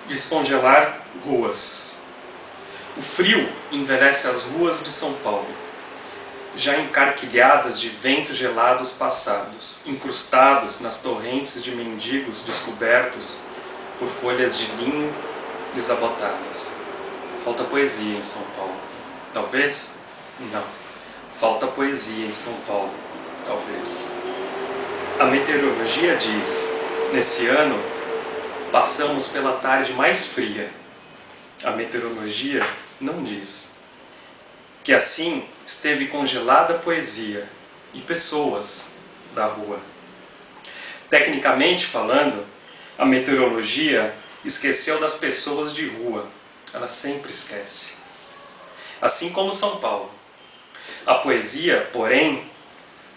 Descongelar ruas. O frio envelhece as ruas de São Paulo, já encarquilhadas de ventos gelados passados, incrustados nas torrentes de mendigos descobertos por folhas de linho desabotadas. Falta poesia em São Paulo. Talvez? Não. Falta poesia em São Paulo. Talvez. A meteorologia diz, nesse ano, passamos pela tarde mais fria. A meteorologia não diz. Que assim esteve congelada a poesia e pessoas da rua. Tecnicamente falando, a meteorologia esqueceu das pessoas de rua. Ela sempre esquece. Assim como São Paulo. A poesia, porém,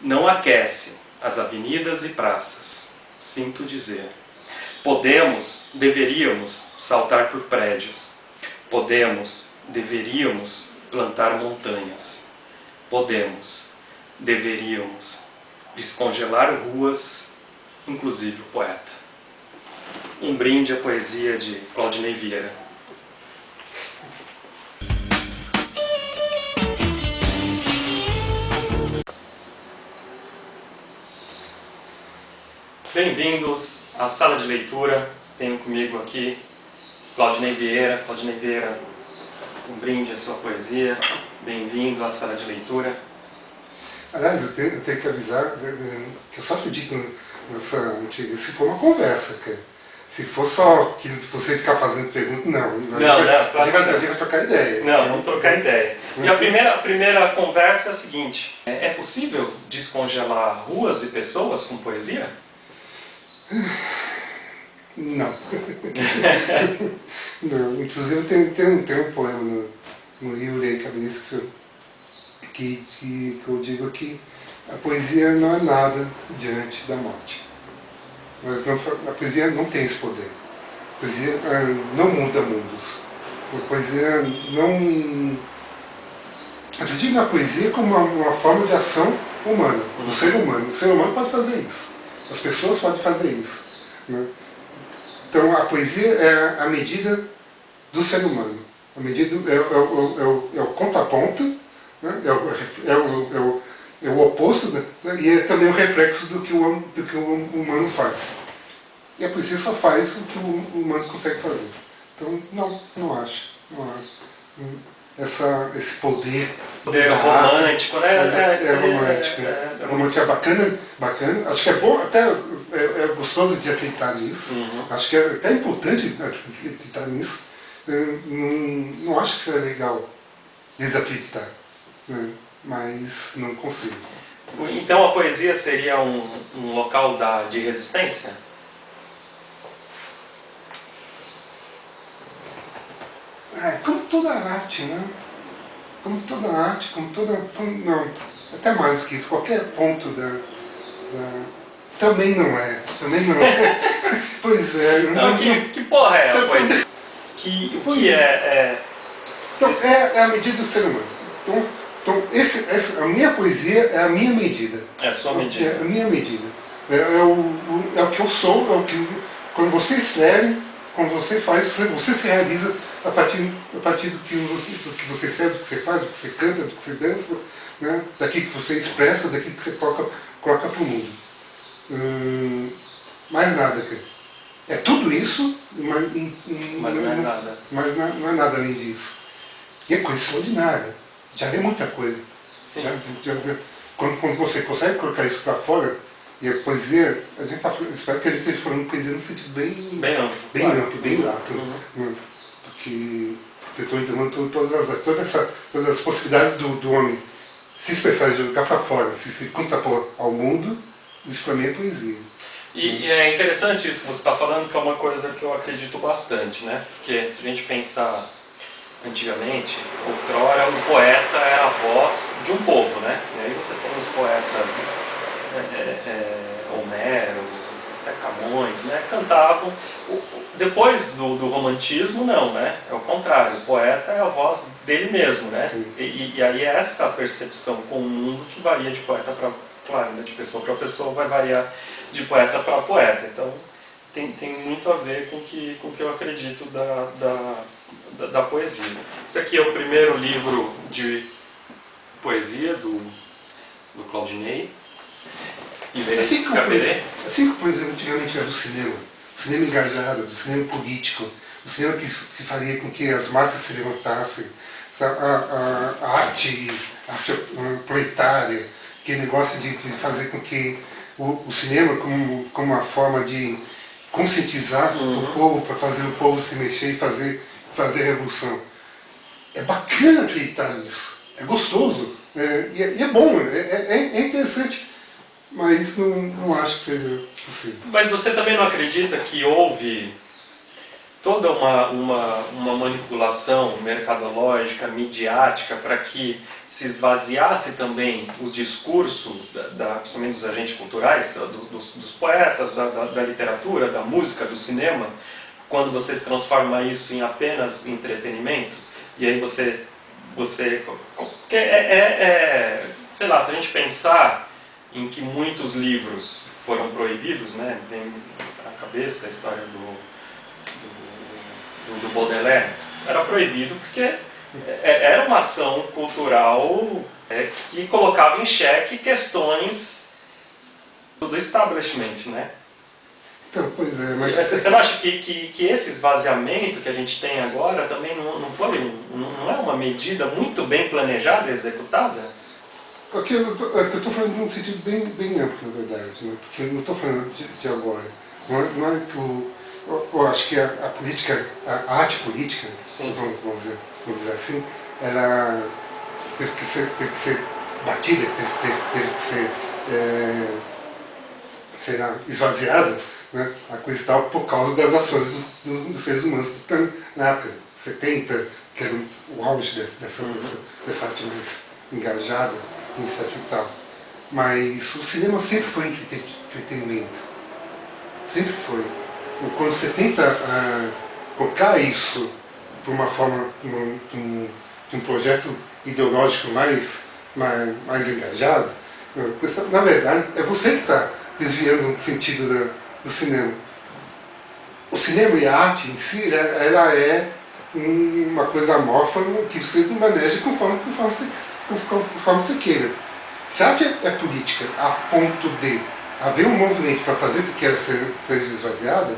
não aquece as avenidas e praças. Sinto dizer. Podemos, deveríamos saltar por prédios. Podemos, deveríamos plantar montanhas. Podemos, deveríamos descongelar ruas, inclusive o poeta. Um brinde à poesia de Claudinei Vieira. Bem-vindos à sala de leitura. Tenho comigo aqui Claudinei Vieira. Claudinei Vieira, um brinde à sua poesia. Bem-vindo à sala de leitura. Aliás, eu tenho que avisar que eu só acredito nessa antiga. Se for uma conversa, cara. Se for só que você ficar fazendo perguntas, não. A gente vai trocar ideia. Não, vamos trocar ideia. E a primeira conversa é a seguinte: é possível descongelar ruas e pessoas com poesia? Não. Não. Inclusive tem um poema no Yuri Cabrício que eu digo que a poesia não é nada diante da morte. Mas a poesia não tem esse poder. A poesia não muda mundos. A poesia não... Eu digo na poesia como uma forma de ação humana, do ser humano. O ser humano pode fazer isso. As pessoas podem fazer isso. Né? Então a poesia é a medida do ser humano. A medida é o contraponto, né? É o oposto, né? E é também o reflexo do que o humano faz. E a poesia só faz o que o humano consegue fazer. Então, não acho. Esse poder... Poder romântico, né? É romântico, é bacana. Acho que é bom, até é gostoso de acreditar nisso. Acho que é até importante acreditar nisso. Não acho que seja legal desacreditar. Mas não consigo. Então a poesia seria um local de resistência? Como toda arte, né? Como toda arte, não, até mais do que isso, qualquer ponto também não é. Pois é. Não, que porra é a poesia? Então, é a medida do ser humano. Então a minha poesia é a minha medida. É a sua medida. É a minha medida. É o que eu sou, quando você escreve, quando você faz, você se realiza a partir do que você escreve, do que você faz, do que você canta, do que você dança, né? Daquilo que você expressa, daquilo que você coloca para o mundo. Mais nada, cara. É tudo isso, mas não é nada. Mas não é nada além disso. E é coisa extraordinária. Já é muita coisa. Sim. Quando você consegue colocar isso para fora, e a poesia, a gente espero que a gente esteja falando poesia no sentido bem amplo, bem lato. Porque eu estou entendendo todas as possibilidades do homem se expressar e jogar para fora, se contrapor ao mundo, isso para mim é poesia. E é interessante isso que você está falando, que é uma coisa que eu acredito bastante, né? Porque se a gente pensar antigamente, outrora, o poeta era a voz de um povo, né? E aí você tem os poetas Homero, até Camões, né? Cantavam. Depois do romantismo, não, né? É o contrário, o poeta é a voz dele mesmo, né? E aí é essa percepção com o mundo que varia de poeta para... Claro, né? De pessoa para pessoa vai variar de poeta para poeta. Então, tem muito a ver com o que eu acredito da poesia. Esse aqui é o primeiro livro de poesia do Claudinei. Assim que, por exemplo, antigamente era do cinema engajado, do cinema político, o cinema que se faria com que as massas se levantassem, a arte proletária, aquele negócio de fazer com que o cinema como uma forma de conscientizar o povo, para fazer o povo se mexer e fazer revolução. É bacana acreditar nisso, é gostoso, e é bom, é interessante, mas não acho que seja possível. Mas você também não acredita que houve toda uma manipulação mercadológica, midiática, para que se esvaziasse também o discurso, principalmente dos agentes culturais, dos poetas, da literatura, da música, do cinema, quando você se transforma isso em apenas entretenimento? E aí você sei lá, se a gente pensar em que muitos livros foram proibidos, né? Tem na cabeça a história do Baudelaire, era proibido porque era uma ação cultural que colocava em xeque questões do establishment, né? Então, pois é, mas... Você não acha que esse esvaziamento que a gente tem agora também não é uma medida muito bem planejada e executada? Aqui eu estou falando num sentido bem amplo, na verdade, né? Porque eu não estou falando de agora. Não é que eu acho que a política, a arte política, vamos dizer assim, ela teve que ser batida, teve que ser sei lá, esvaziada, né, a coisa e tal, por causa das ações dos seres humanos. Então, na época 70, que era o auge dessa arte mais engajada, etc e tal. Mas o cinema sempre foi entretenimento. Sempre foi. Quando você tenta colocar isso por uma forma, de um projeto ideológico mais engajado, na verdade, é você que está desviando o sentido do cinema. O cinema e a arte em si, ela é uma coisa amorfa que você maneja conforme você queira. Se a arte é política a ponto de haver um movimento para fazer com que ela seja esvaziada,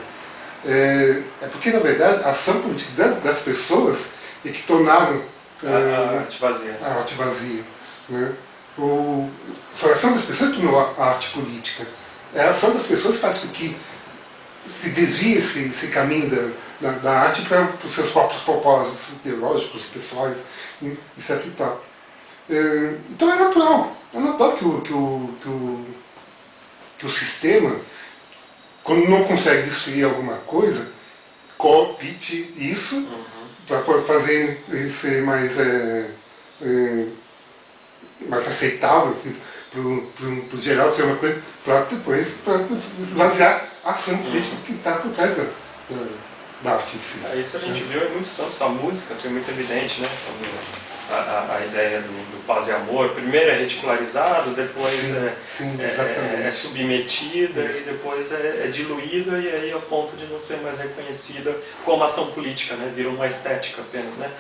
é porque, na verdade, a ação política das pessoas é que tornaram a arte vazia. A arte vazia, né? A ação das pessoas tornou a arte política. A ação das pessoas faz com que se desvie esse caminho da arte para os seus próprios propósitos ideológicos, pessoais, etc e tal. Então é natural que o sistema, quando não consegue destruir alguma coisa, compete isso para fazer ser mais aceitável, assim, para o geral ser uma coisa, para depois esvaziar a ação política que está por trás da arte em si. Isso a gente viu em muitos campos, a música foi muito evidente, né? A ideia do paz e amor, primeiro é ridicularizado, depois é submetida e depois é diluída e aí ao ponto de não ser mais reconhecida como ação política, né? Vira uma estética apenas, né?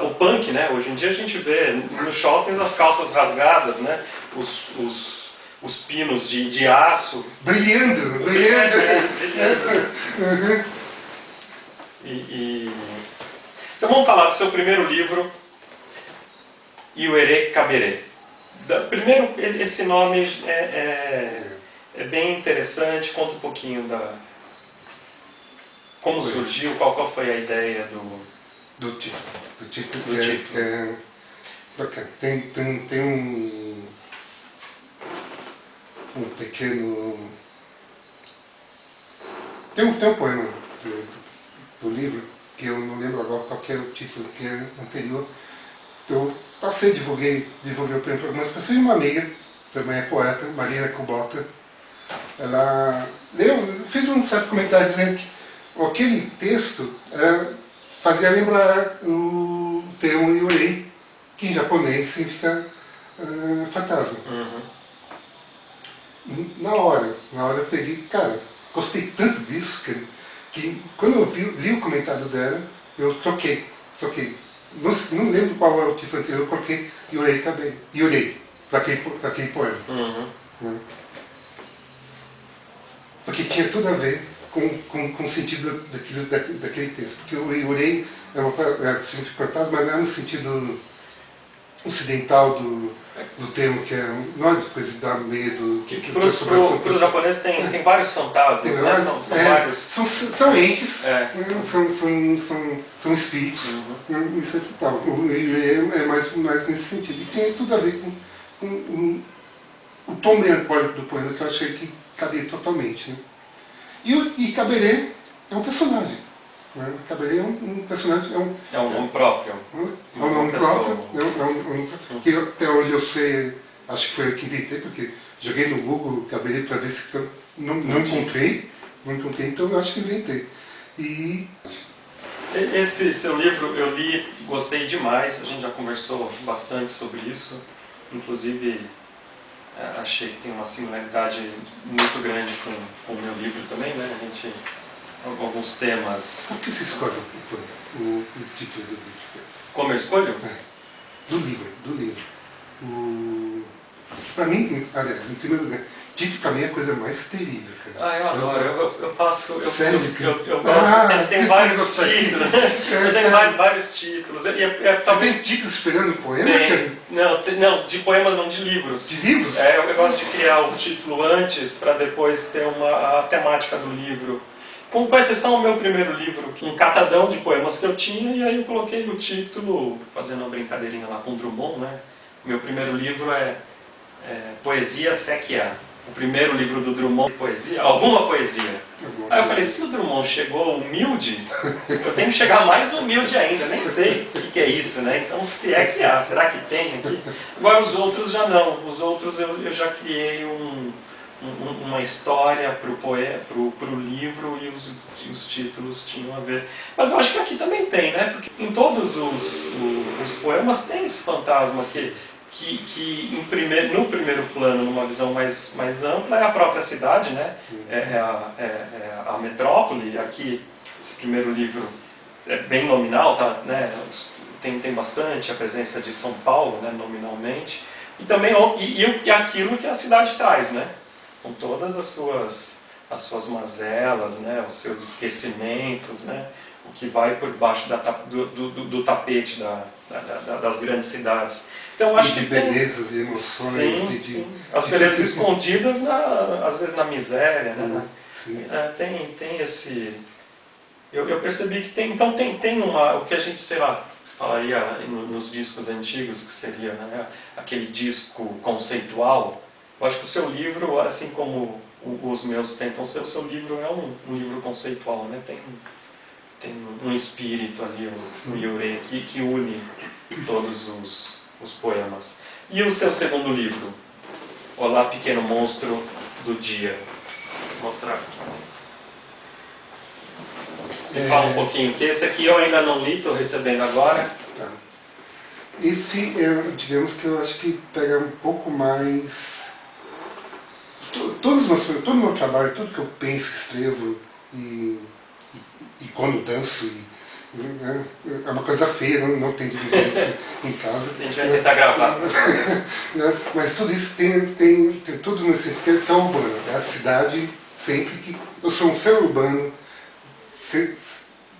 O punk, né? Hoje em dia a gente vê nos shoppings as calças rasgadas, né? Os pinos de aço brilhando. Então vamos falar do seu primeiro livro, Iuerê Caberê. Primeiro, esse nome é bem interessante. Conta um pouquinho como surgiu, qual foi a ideia do título. Tem um pequeno... Tem um poema do livro, que eu não lembro agora qual que era o título, que era anterior. Eu divulguei o prêmio para algumas pessoas, e uma amiga, também é poeta, Marina Kubota, ela fez um certo comentário dizendo que aquele texto fazia lembrar o termo Iurei, que em japonês significa fantasma. E na hora eu peguei, cara, gostei tanto disso que quando eu li o comentário dela, eu troquei. Não lembro qual era o título anterior, eu coloquei Yurei, para aquele poema. Né? Porque tinha tudo a ver com o sentido daquele texto. Porque o Yurei significa fantasma, mas não é no sentido ocidental do termo, que não é de coisa de dar medo. Para os japoneses tem vários fantasmas, né? São vários. São entes, né? são espíritos. Né? Isso é tal. O Yurei é mais nesse sentido. E tem tudo a ver com o tom melancólico do poema, que eu achei que cabia totalmente. Né? E Caberê é um personagem. Né? Caberê é um personagem. É um nome próprio. É um nome próprio. Que até hoje eu sei, acho que foi eu que inventei, porque joguei no Google Caberê para ver se eu não encontrei. Não encontrei, então eu acho que inventei. Esse seu livro eu li, gostei demais, a gente já conversou bastante sobre isso, inclusive achei que tem uma similaridade muito grande com o meu livro também, né? A gente, alguns temas... Por que você escolhe o título do livro? Como eu escolho? Do livro. Para mim, aliás, em primeiro lugar, título para mim é a coisa mais terrível, cara. Eu adoro, eu faço... Sério? Eu gosto, tem vários títulos. Eu tenho vários títulos. Você tem títulos esperando poema? Não, de poemas não, de livros. De livros? Eu gosto de criar o título antes, para depois ter a temática do livro. Com exceção ao meu primeiro livro, um catadão de poemas que eu tinha, e aí eu coloquei o título, fazendo uma brincadeirinha lá com o Drummond, né? Meu primeiro livro é Poesia Sequiá. O primeiro livro do Drummond de poesia, alguma poesia. Aí eu falei, se o Drummond chegou humilde, eu tenho que chegar mais humilde ainda, nem sei o que é isso, né? Então, se é que há, será que tem aqui? Agora, os outros já não. Os outros eu já criei uma história para o livro e os títulos tinham a ver. Mas eu acho que aqui também tem, né? Porque em todos os poemas tem esse fantasma que no primeiro plano, numa visão mais ampla, é a própria cidade, né? É a metrópole. Aqui, esse primeiro livro é bem nominal, tá? Né? Tem bastante a presença de São Paulo, né? Nominalmente. E também aquilo que a cidade traz, né? Com todas as suas mazelas, né? Os seus esquecimentos, né? O que vai por baixo do tapete das grandes cidades. Então, acho de belezas e emoções. Sim. As belezas escondidas, às vezes, na miséria. Né? Tem esse... Eu percebi que tem... Então, tem o que a gente, sei lá, falaria nos discos antigos, que seria, né, aquele disco conceitual. Eu acho que o seu livro, assim como os meus tentam ser, o seu livro é um livro conceitual, né? Tem um espírito ali, o Yurei, que une todos os poemas. E o seu segundo livro, Olá, Pequeno Monstro do Dia? Vou mostrar aqui. Me fala um pouquinho, que esse aqui eu ainda não li, estou recebendo agora. Tá. Esse, digamos que eu acho que pega um pouco mais... Todo o meu trabalho, tudo que eu penso, escrevo e quando danço, é uma coisa feia, não tem de viver isso em casa. A gente vai tentar gravar. Mas tudo isso tem tudo nesse que é urbano, é a cidade sempre que... Eu sou um ser urbano,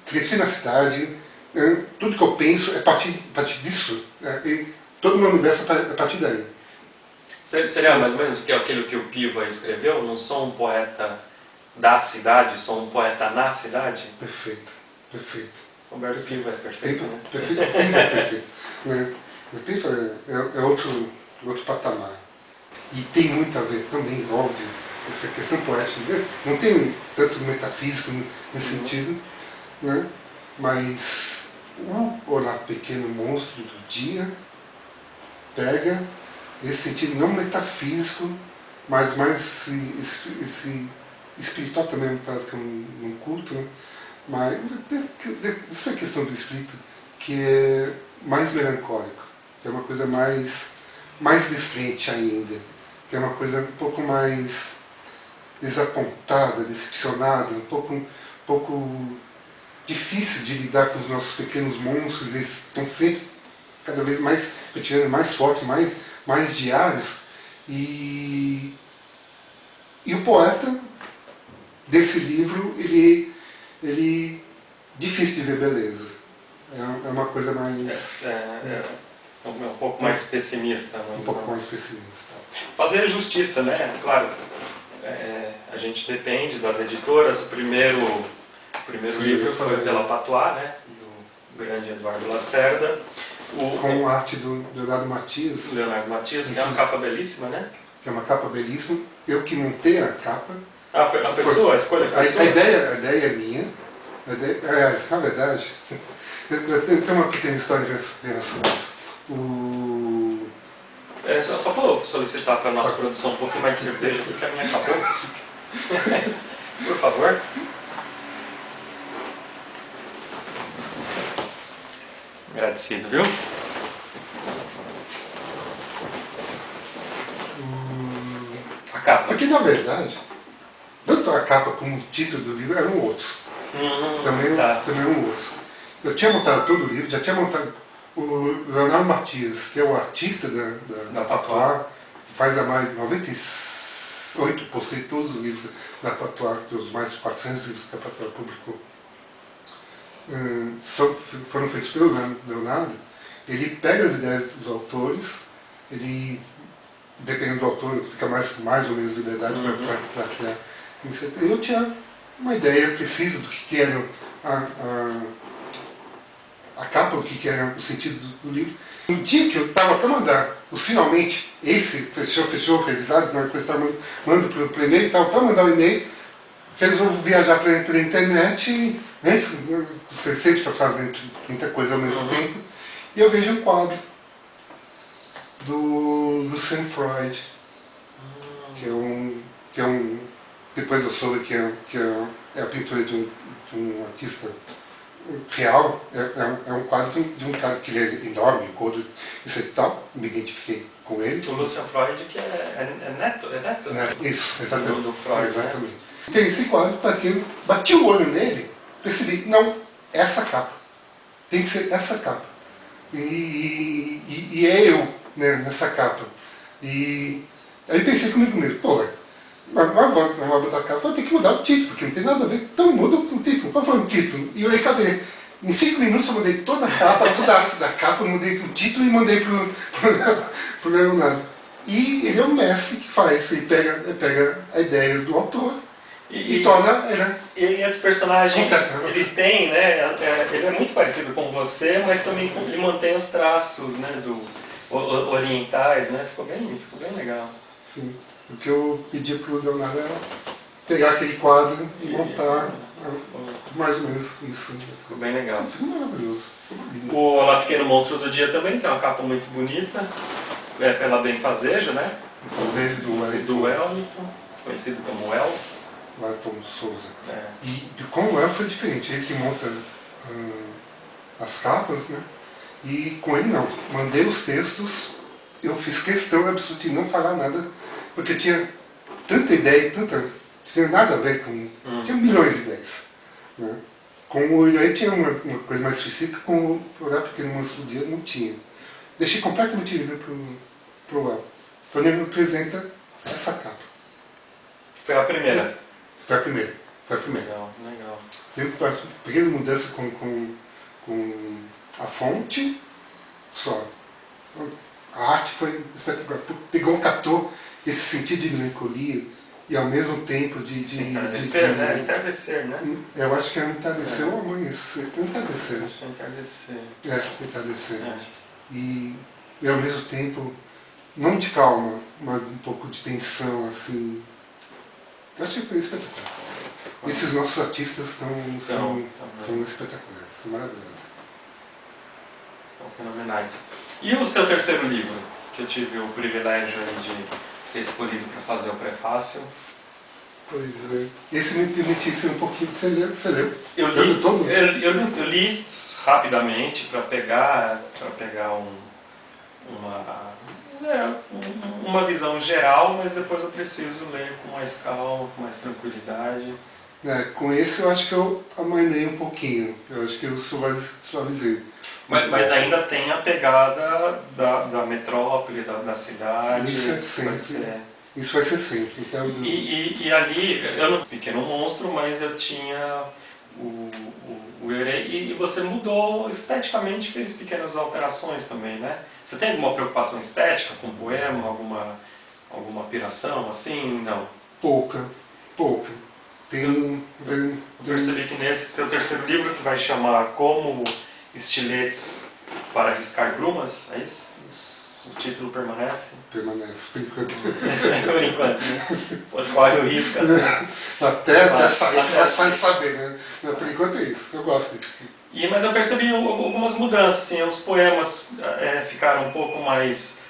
cresci na cidade, tudo que eu penso é a partir disso, e todo o meu universo é a partir daí. Seria mais ou menos aquilo que o Piva escreveu? Não sou um poeta da cidade, sou um poeta na cidade? Perfeito. Roberto Piva é perfeito, né? Perfeito. Né? O Piva é outro patamar. E tem muito a ver também, óbvio, essa questão poética. Não tem tanto metafísico nesse sentido, né? Mas o Olá, Pequeno Monstro do Dia pega esse sentido não metafísico, mas mais esse espiritual também, para que eu não curto, né? Mas essa questão do espírito que é mais melancólico, que é uma coisa mais decente ainda, que é uma coisa um pouco mais desapontada, decepcionada, um pouco difícil de lidar com os nossos pequenos monstros. Eles estão sempre cada vez mais retirando, mais fortes, mais diários. E o poeta desse livro, ele difícil de ver beleza. É uma coisa mais... um pouco mais pessimista. Um pouco mais pessimista. Fazer justiça, né? Claro, a gente depende das editoras. O primeiro livro foi pela Patois, né? Do grande Eduardo Lacerda. Com arte do Leonardo Matias. Leonardo Matias, que é uma capa belíssima, né? Que é uma capa belíssima. Eu que montei a capa. Foi a pessoa? A escolha foi sua? A ideia é minha. Na verdade, eu tenho uma pequena história em relação a isso. Só para solicitar para a nossa produção um pouquinho mais de cerveja, porque a minha acabou. Por favor. Agradecido, viu? A capa. Porque, na verdade, tanto a capa como o título do livro eram outros. Também eram outros. Eu tinha montado todo o livro, já tinha montado o Leonardo Matias, que é o artista da Patois, faz a mais de 98% de todos os livros da Patois, dos mais de 400 livros que a Patois publicou. Foram feitos pelo Leonardo. Ele pega as ideias dos autores, ele, dependendo do autor, fica mais ou menos liberdade para criar. Eu tinha uma ideia precisa do que era a capa, o que era o sentido do livro. No dia que eu estava para mandar finalmente, esse fechou revisado, que eu estava mandando para o e-mail, estava para mandar o e-mail, que eles vão viajar pela internet, e antes, você sente para fazer muita coisa ao mesmo tempo, e eu vejo um quadro do Lucian Freud, que é um depois eu soube que é a pintura de um artista real, é um quadro de um cara que ele é enorme, gordo, isso e tal, me identifiquei com ele. O Lucian Freud, que é neto? Isso, exatamente. Do Freud, exatamente. Né? Tem esse quadro, para que eu bati o olho nele, percebi, não, essa capa, tem que ser essa capa. E é eu, né, nessa capa. E aí pensei comigo mesmo, mas vou botar a capa, vou ter que mudar o título, porque não tem nada a ver. Então muda o título. Qual foi o título? E eu olhei, cadê? Em 5 minutos eu mudei toda a capa, toda a arte da capa, mudei o título e mandei pro Leonardo. E ele é o mestre que faz, ele pega a ideia do autor e torna ela... E esse personagem, ele tem, né, ele é muito parecido com você, mas também ele mantém os traços, né, orientais, né, ficou bem legal. Sim. O que eu pedi para o Leonardo era pegar aquele quadro e montar mais ou menos isso. Ficou bem legal. Ficou maravilhoso. O Olá Pequeno Monstro do Dia também tem uma capa muito bonita, pela Benfazeja, né? Do Wellington, conhecido como El. Wellington Souza. E com o El foi diferente, ele que monta as capas, né? E com ele não. Mandei os textos, eu fiz questão absoluta de não falar nada, porque tinha tanta ideia, tinha nada a ver com... Tinha milhões de ideias. Né? Aí tinha uma coisa mais específica, com o Olhar Pequeno Monstro do Dia não tinha. Deixei completamente livre para o El. Então ele me apresenta essa capa. Foi a primeira? Foi a primeira. Legal. Teve uma pequena mudança com a fonte só. A arte foi espetacular. Captou esse sentido de melancolia e ao mesmo tempo de entardecer, né? Entardecer, né? Eu acho que é entardecer ou amanhecer. Entardecer. Acho que é entardecer. Entardecer. E ao mesmo tempo, não de calma, mas um pouco de tensão, assim. Eu achei espetacular. Esses nossos artistas são espetaculares, são maravilhosos. São fenomenais. E o seu terceiro livro, que eu tive o privilégio de ser escolhido para fazer o prefácio? Pois é. Esse me permitisse um pouquinho de você leu. Eu li rapidamente para pegar uma visão geral, mas depois eu preciso ler com mais calma, com mais tranquilidade. Com esse eu acho que eu amainei um pouquinho, eu acho que eu suavizei. Mas ainda tem a pegada da metrópole, da cidade. Isso é sempre. Isso vai ser sempre. Então, e ali, eu não Pequeno Monstro, mas eu tinha o Eurei, e você mudou esteticamente, fez pequenas alterações também, né? Você tem alguma preocupação estética com o poema, alguma piração assim? Não? Pouca. Eu percebi que nesse seu terceiro livro, que vai chamar Como Estiletes para Riscar Grumas, é isso? O título permanece? Permanece, por enquanto. Por enquanto, né? Corre o risco. Até saber, né? Por enquanto é isso, eu gosto disso. Mas eu percebi algumas mudanças, assim, os poemas ficaram um pouco mais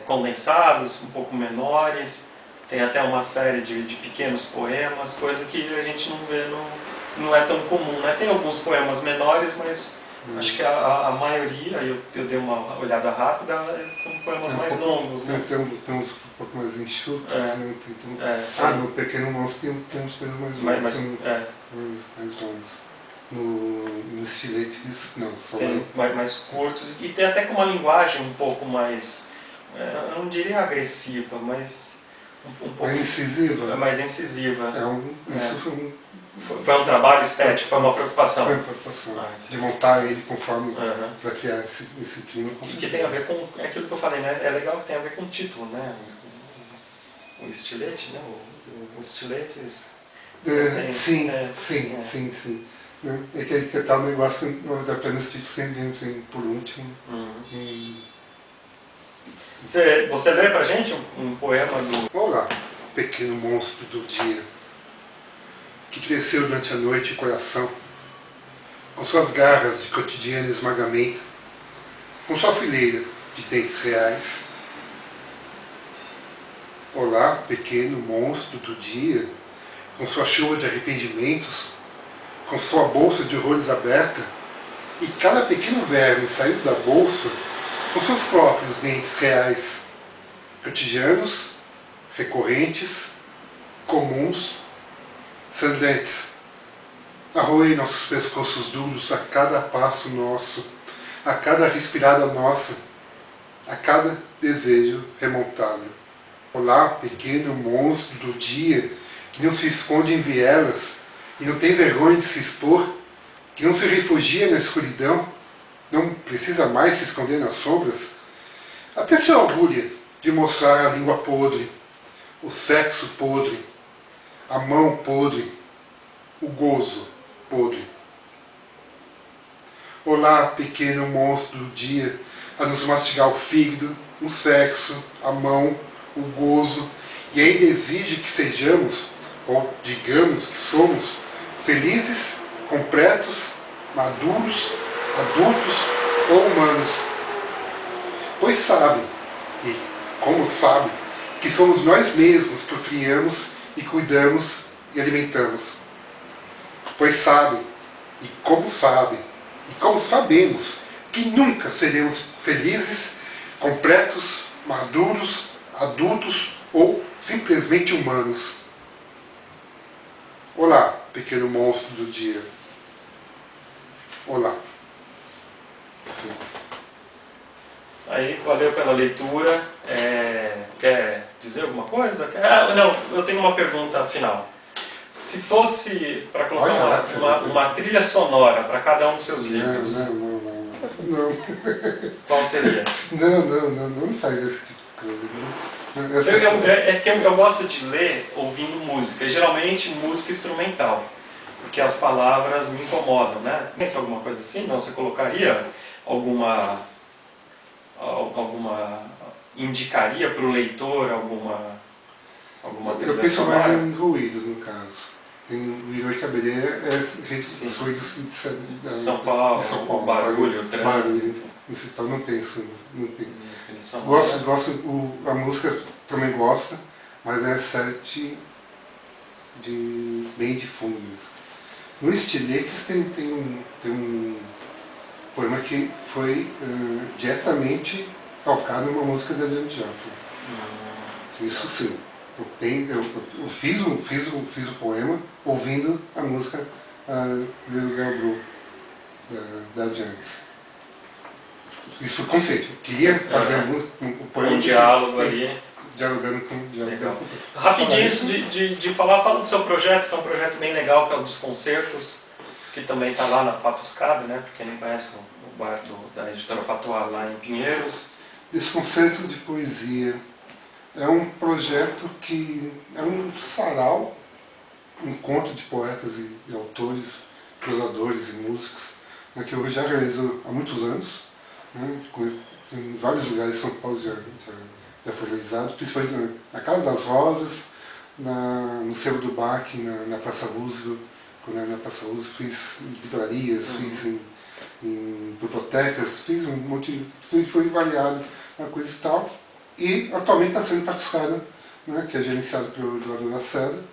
condensados, um pouco menores, tem até uma série de pequenos poemas, coisa que a gente não vê, não é tão comum, né? Tem alguns poemas menores, mas acho que a maioria, eu dei uma olhada rápida, são poemas mais longos, né? Tem uns um pouco mais enxutos, né? No Pequeno Monstro tem umas coisas mais longas. No Estilete, não. Tem mais curtos, e tem até com uma linguagem um pouco mais, eu não diria agressiva, mas um pouco mais incisiva. Mais incisiva. Isso foi um trabalho estético, foi uma preocupação. Foi uma preocupação, de montar ele conforme para criar esse clima. E que tem a ver com aquilo que eu falei, né? É legal que tem a ver com o título, né? O estilete, né? O estilete. Sim. É que tal negócio que apenas título sempre por último. Você lê pra gente um poema do... Olá, pequeno monstro do dia, que cresceu durante a noite o coração, com suas garras de cotidiano esmagamento, com sua fileira de dentes reais. Olá, pequeno monstro do dia, com sua chuva de arrependimentos, com sua bolsa de horrores aberta, e cada pequeno verme saído da bolsa com seus próprios dentes reais, cotidianos, recorrentes, comuns, sangrantes. Arroei nossos pescoços duros a cada passo nosso, a cada respirada nossa, a cada desejo remontado. Olá, pequeno monstro do dia, que não se esconde em vielas e não tem vergonha de se expor, que não se refugia na escuridão, não precisa mais se esconder nas sombras, até se orgulha de mostrar a língua podre, o sexo podre, a mão podre, o gozo podre. Olá, pequeno monstro do dia, a nos mastigar o fígado, o sexo, a mão, o gozo, e ainda exige que sejamos, ou digamos que somos, felizes, completos, maduros, adultos ou humanos. Pois sabe, e como sabe, que somos nós mesmos que o criamos e cuidamos e alimentamos. Pois sabe, e como sabemos, que nunca seremos felizes, completos, maduros, adultos ou simplesmente humanos. Olá, pequeno monstro do dia. Olá. Aí, valeu pela leitura. Quer dizer alguma coisa? Não, eu tenho uma pergunta final. Se fosse para colocar uma trilha sonora para cada um dos seus livros, não. Qual seria? Não faz esse tipo de coisa. É que eu gosto de ler ouvindo música, e geralmente música instrumental, porque as palavras me incomodam, né? Pensa alguma coisa assim? Não, você colocaria alguma indicaria para o leitor alguma Eu penso mais em ruídos, no caso. O Iroi Caberê ruídos de São Paulo, barulho, trânsito. Então não penso. Gosto, a música também gosta, mas é set bem de fundo mesmo. No Estiletes tem um poema que foi diretamente calcado numa música da Janis Joplin. Isso sim. Eu fiz o poema ouvindo a música Little Girl Blue da Janis. Isso foi consciente. Eu queria fazer a música, o poema. Um diálogo ali. Dialogando com legal. Rapidinho, antes de falar, fala do seu projeto, que é um projeto bem legal, que é o dos concertos, que também está lá na Patuscabe, né? Para quem não conhece o bar da editora Patuá, lá em Pinheiros. Desconcertos de Poesia é um projeto que é um sarau, um encontro de poetas e autores, prosadores e músicos, né, que eu já realizo há muitos anos, né, em vários lugares de São Paulo já foi realizado, principalmente na Casa das Rosas, no Cerro do Baque, na Praça Roosevelt. Quando era na Praça Roosevelt, fiz em livrarias, fiz em bibliotecas, fiz um monte, foi variado uma coisa e tal. E atualmente está sendo participado, né, que é gerenciado pelo Eduardo Lacerda,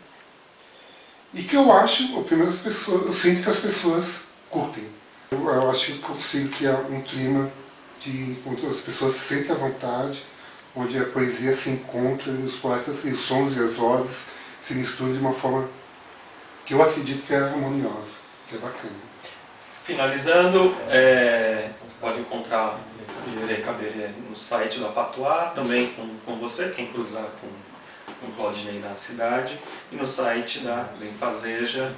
e que eu acho, eu sinto que as pessoas curtem. Eu acho que consigo criar um clima onde as pessoas se sentem à vontade, onde a poesia se encontra e os poetas e os sons e as vozes se misturam de uma forma que eu acredito que é harmoniosa, que é bacana. Finalizando, pode encontrar o Irei Caberê no site da Patuá, também com você, quem cruzar com o Claudinei na cidade, e no site da Benfazeja,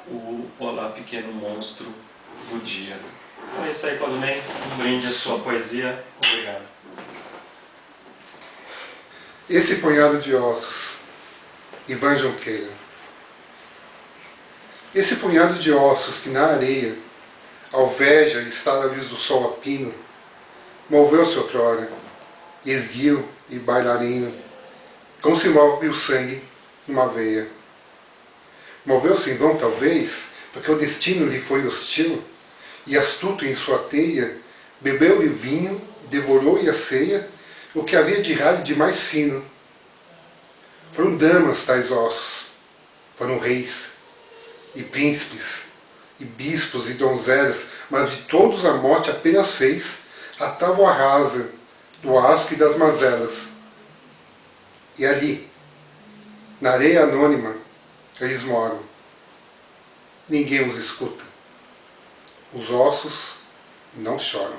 o Olá Pequeno Monstro do Dia. Então é isso aí, Claudinei, um brinde à sua poesia, obrigado. Esse punhado de ossos, Ivan Jonqueira. Esse punhado de ossos que na areia alveja e está a luz do sol a pino, moveu-se outrora, esguio e bailarino, como se move o sangue numa veia. Moveu-se em vão, talvez, porque o destino lhe foi hostil, e astuto em sua teia, bebeu-lhe o vinho, devorou-lhe a ceia, o que havia de raro e de mais fino. Foram damas tais ossos, foram reis, e príncipes, e bispos, e donzelas, mas de todos a morte apenas fez a tábua rasa do asco e das mazelas. E ali, na areia anônima, eles moram. Ninguém os escuta. Os ossos não choram.